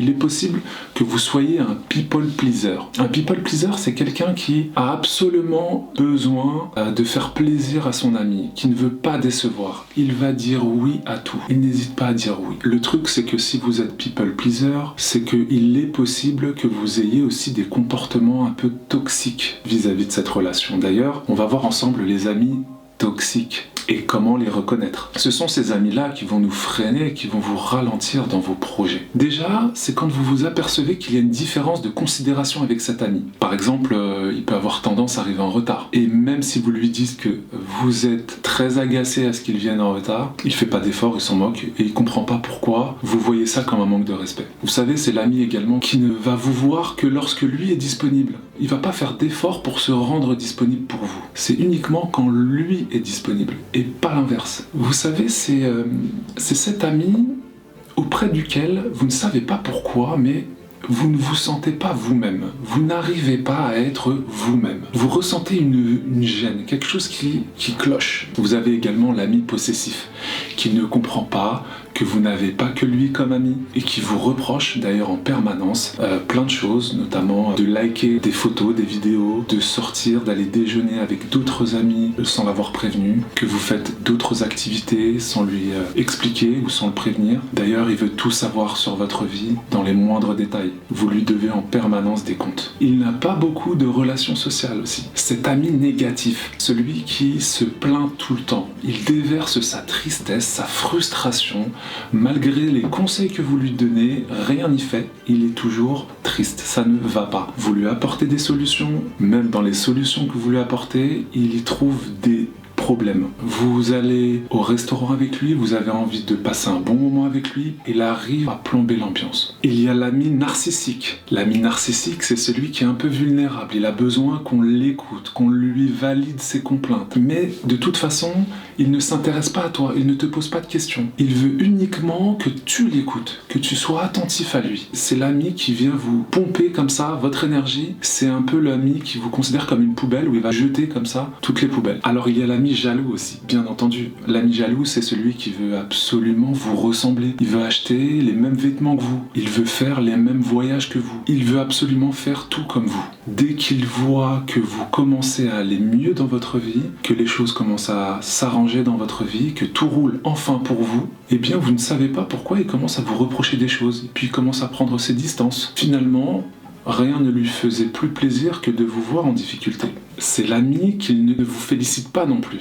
Il est possible que vous soyez un people pleaser. Un people pleaser, c'est quelqu'un qui a absolument besoin de faire plaisir à son ami, qui ne veut pas décevoir. Il va dire oui à tout. Il n'hésite pas à dire oui. Le truc, c'est que si vous êtes people pleaser, c'est qu'il est possible que vous ayez aussi des comportements un peu toxiques vis-à-vis de cette relation. D'ailleurs, on va voir ensemble les amis toxiques et comment les reconnaître. Ce sont ces amis-là qui vont nous freiner, qui vont vous ralentir dans vos projets. Déjà, c'est quand vous vous apercevez qu'il y a une différence de considération avec cet ami. Par exemple, il peut avoir tendance à arriver en retard. Et même si vous lui dites que vous êtes très agacé à ce qu'il vienne en retard, il fait pas d'effort, il s'en moque et il comprend pas pourquoi vous voyez ça comme un manque de respect. Vous savez, c'est l'ami également qui ne va vous voir que lorsque lui est disponible. Il va pas faire d'effort pour se rendre disponible pour vous. C'est uniquement quand lui est disponible. Et pas l'inverse. Vous savez, c'est cet ami auprès duquel vous ne savez pas pourquoi, mais vous ne vous sentez pas vous-même. Vous n'arrivez pas à être vous-même. Vous ressentez une gêne, quelque chose qui cloche. Vous avez également l'ami possessif, qui ne comprend pas que vous n'avez pas que lui comme ami et qui vous reproche d'ailleurs en permanence plein de choses, notamment de liker des photos, des vidéos, de sortir, d'aller déjeuner avec d'autres amis sans l'avoir prévenu, que vous faites d'autres activités sans lui expliquer ou sans le prévenir. D'ailleurs, il veut tout savoir sur votre vie dans les moindres détails. Vous lui devez en permanence des comptes. Il n'a pas beaucoup de relations sociales aussi. Cet ami négatif, celui qui se plaint tout le temps, il déverse sa tristesse, sa frustration. Malgré les conseils que vous lui donnez, rien n'y fait, il est toujours triste, ça ne va pas. Vous lui apportez des solutions, même dans les solutions que vous lui apportez, il y trouve des problème. Vous allez au restaurant avec lui, vous avez envie de passer un bon moment avec lui, il arrive à plomber l'ambiance. Il y a l'ami narcissique. L'ami narcissique, c'est celui qui est un peu vulnérable. Il a besoin qu'on l'écoute, qu'on lui valide ses complaintes. Mais de toute façon, il ne s'intéresse pas à toi, il ne te pose pas de questions. Il veut uniquement que tu l'écoutes, que tu sois attentif à lui. C'est l'ami qui vient vous pomper comme ça votre énergie. C'est un peu l'ami qui vous considère comme une poubelle où il va jeter comme ça toutes les poubelles. Alors il y a l'ami jaloux aussi, bien entendu. L'ami jaloux, c'est celui qui veut absolument vous ressembler. Il veut acheter les mêmes vêtements que vous. Il veut faire les mêmes voyages que vous. Il veut absolument faire tout comme vous. Dès qu'il voit que vous commencez à aller mieux dans votre vie, que les choses commencent à s'arranger dans votre vie, que tout roule enfin pour vous, eh bien vous ne savez pas pourquoi il commence à vous reprocher des choses. Et puis il commence à prendre ses distances. Finalement, rien ne lui faisait plus plaisir que de vous voir en difficulté. C'est l'ami qui ne vous félicite pas non plus.